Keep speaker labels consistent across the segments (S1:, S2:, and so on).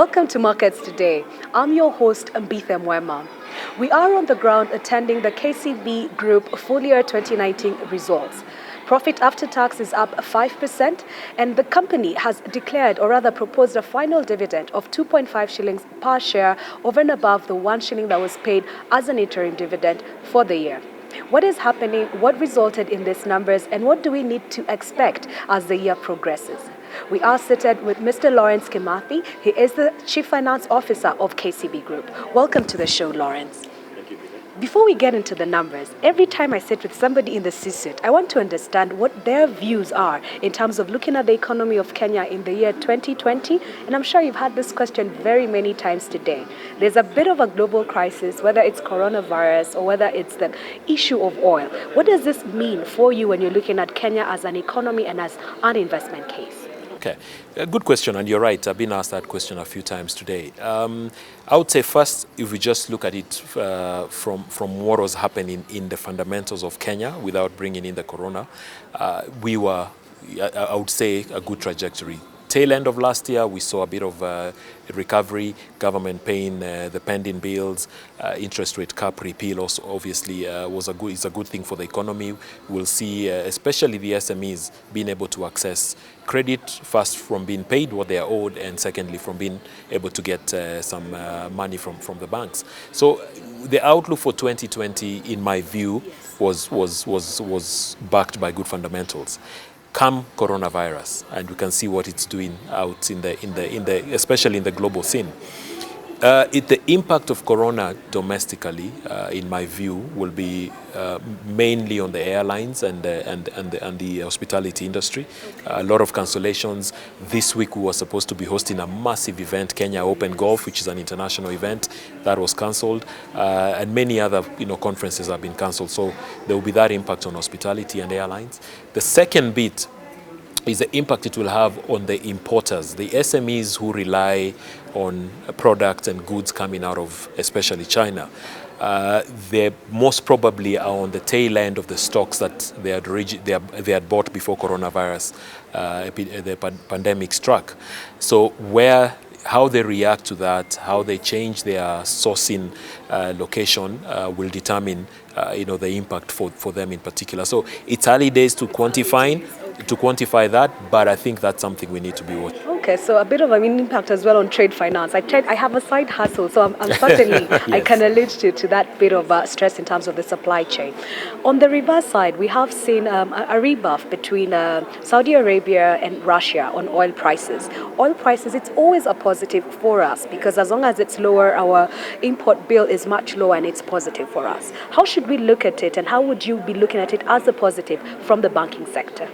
S1: Welcome to Markets Today. I'm your host, Mbithe Mwema. We are on the ground attending the KCB Group full year 2019 results. Profit after tax is up 5%, and the company has declared, or rather proposed, a final dividend of 2.5 shillings per share over and above the 1 shilling that was paid as an interim dividend for the year. What is happening, what resulted in these numbers, and what do we need to expect as the year progresses? We are seated with Mr. Lawrence Kimathi. He is the Chief Finance Officer of KCB Group. Welcome to the show, Lawrence.
S2: Thank you, Peter.
S1: Before we get into the numbers, every time I sit with somebody in the C-suite, I want to understand what their views are in terms of looking at the economy of Kenya in the year 2020. And I'm sure you've had this question very many times today. There's a bit of a global crisis, whether it's coronavirus or whether it's the issue of oil. What does this mean for you when you're looking at Kenya as an economy and as an investment case?
S2: Okay, a good question, and you're right. I've been asked that question a few times today. I would say first, if we just look at it from what was happening in the fundamentals of Kenya without bringing in the corona, we were, I would say, a good trajectory. Tail end of last year, we saw a bit of recovery, government paying the pending bills, interest rate cap repeal also obviously is a good thing for the economy. We'll see especially the SMEs being able to access credit, first from being paid what they are owed, and secondly from being able to get some money from the banks. So the outlook for 2020, in my view, was backed by good fundamentals. Come coronavirus, and we can see what it's doing out in the especially in the global scene. The impact of corona domestically, in my view, will be mainly on the airlines and the hospitality industry. A lot of cancellations. This week we were supposed to be hosting a massive event, Kenya Open Golf, which is an international event that was cancelled, and many other conferences have been cancelled. So there will be that impact on hospitality and airlines. The second bit is the impact it will have on the importers, the SMEs who rely on products and goods coming out of especially China. They most probably are on the tail end of the stocks that they had bought before coronavirus, the pandemic struck. So how they react to that, how they change their sourcing location will determine the impact for them in particular. So it's early days to quantify that, but I think that's something we need to be watching.
S1: Okay, so a bit of an impact as well on trade finance. I have a side hustle, so I'm certainly,
S2: Yes.
S1: I can allude to that bit of stress in terms of the supply chain. On the reverse side, we have seen a rebuff between Saudi Arabia and Russia on oil prices. Oil prices, it's always a positive for us because as long as it's lower, our import bill is much lower and it's positive for us. How should we look at it, and how would you be looking at it as a positive from the banking sector?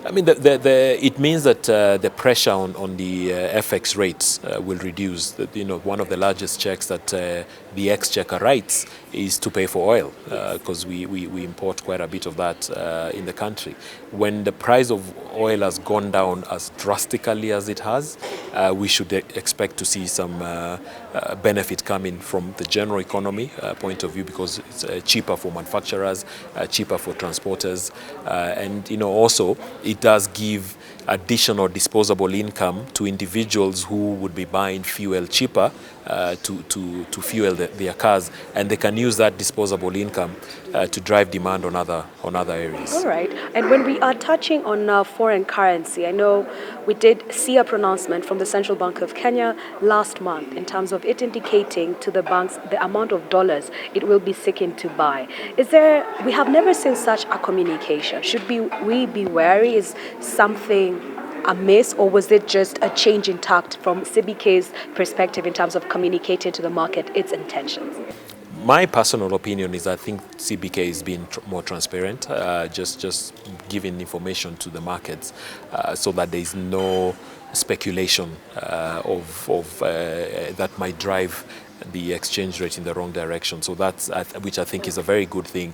S2: I mean, it means that the pressure on the FX rates will reduce. One of the largest checks that the exchequer writes is to pay for oil, because we import quite a bit of that in the country. When the price of oil has gone down as drastically as it has, we should expect to see some benefit coming from the general economy point of view, because it's cheaper for manufacturers, cheaper for transporters, and also it does give additional disposable income to individuals who would be buying fuel cheaper to fuel their cars, and they can use that disposable income to drive demand on other areas.
S1: All right. And when we are touching on foreign currency, I know we did see a pronouncement from the Central Bank of Kenya last month in terms of it indicating to the banks the amount of dollars it will be seeking to buy. We have never seen such a communication. Should we be wary? Is something amiss, or was it just a change in tact from CBK's perspective in terms of communicating to the market its intentions?
S2: My personal opinion is I think CBK is being more transparent, just giving information to the markets so that there is no speculation that might drive the exchange rate in the wrong direction. So that's which I think is a very good thing.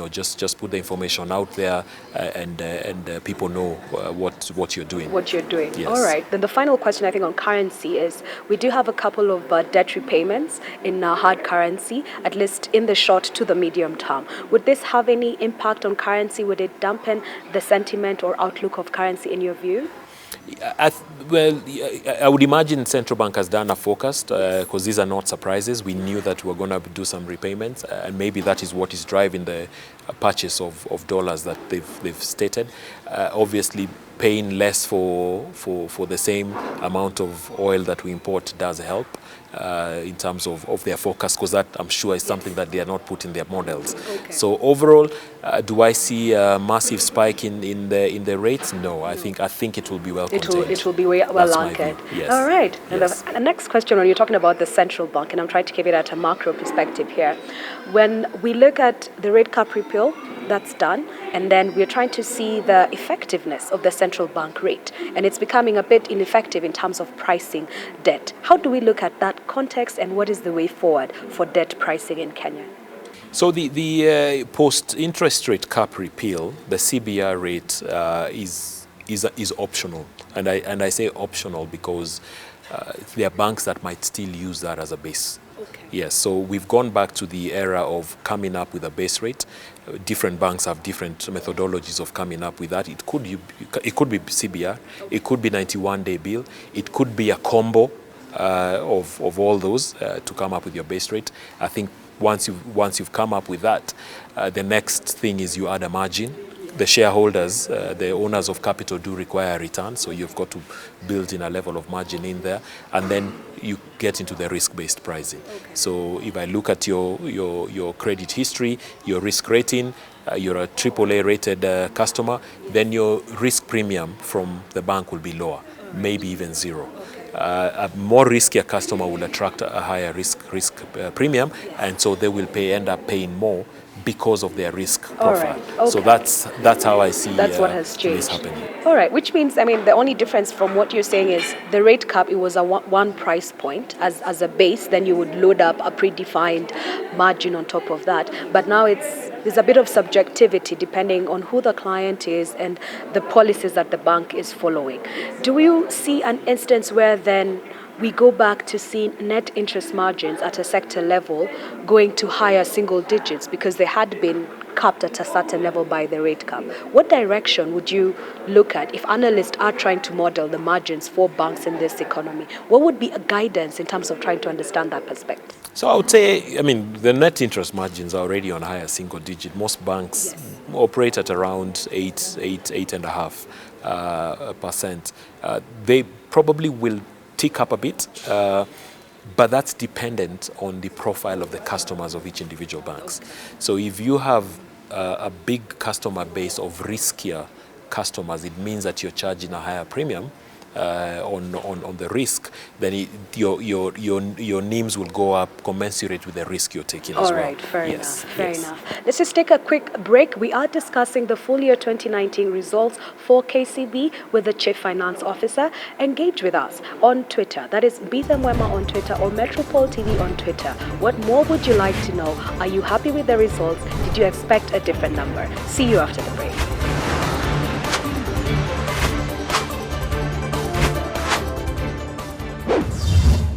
S2: Just put the information out there, and people know what you're doing.
S1: What you're doing.
S2: Yes.
S1: All right. Then the final question I think on currency is we do have a couple of debt repayments in hard currency, at least in the short to the medium term. Would this have any impact on currency? Would it dampen the sentiment or outlook of currency in your view?
S2: Well, I would imagine central bank has done a forecast because these are not surprises. We knew that we were going to do some repayments, and maybe that is what is driving the purchase of dollars that they've stated. Obviously, paying less for the same amount of oil that we import does help in terms of their forecast, because that, I'm sure, is something that they are not put in their models.
S1: Okay.
S2: So overall, do I see a massive spike in the rates? No, I think it will be well contained.
S1: It will be well anchored.
S2: Yes.
S1: All right. And
S2: Yes.
S1: the next question, when you're talking about the central bank, and I'm trying to give it at a macro perspective here, when we look at the rate cap repeal, that's done, and then we're trying to see the effectiveness of the central bank rate, and it's becoming a bit ineffective in terms of pricing debt. How do we look at that context, and what is the way forward for debt pricing in Kenya?
S2: So the post-interest rate cap repeal, the CBR rate is optional, and I say optional because there are banks that might still use that as a base.
S1: Okay.
S2: Yes, so we've gone back to the era of coming up with a base rate. Different banks have different methodologies of coming up with that. It could be CBR, it could be 91-day bill, it could be a combo of all those to come up with your base rate. I think once you've come up with that, the next thing is you add a margin. The shareholders, the owners of capital, do require a return, so you've got to build in a level of margin in there, and then you get into the risk-based pricing.
S1: Okay.
S2: So if I look at your credit history, your risk rating, you're a AAA rated customer, then your risk premium from the bank will be lower, maybe even zero. A more riskier customer will attract a higher risk premium, and so they will end up paying more because of their risk profile.
S1: All right. Okay.
S2: So that's how I see
S1: That's what has changed.
S2: this happening.
S1: All right, which means, I mean, the only difference from what you're saying is the rate cap, it was a one price point as a base, then you would load up a predefined margin on top of that. But now there's a bit of subjectivity depending on who the client is and the policies that the bank is following. Do you see an instance where then we go back to seeing net interest margins at a sector level going to higher single digits because they had been capped at a certain level by the rate cap? What direction would you look at if analysts are trying to model the margins for banks in this economy? What would be a guidance in terms of trying to understand that perspective?
S2: So I would say, I mean, the net interest margins are already on higher single digit. Most banks operate at around 8.5%. They probably will tick up a bit, but that's dependent on the profile of the customers of each individual banks. So if you have a big customer base of riskier customers, it means that you're charging a higher premium on the risk, then your NIMs will go up commensurate with the risk you're taking as well.
S1: All right, fair enough. Let's just take a quick break. We are discussing the full year 2019 results for KCB with the Chief Finance Officer. Engage with us on Twitter. That is Bitha Mwema on Twitter or Metropole TV on Twitter. What more would you like to know? Are you happy with the results? Did you expect a different number? See you after the break.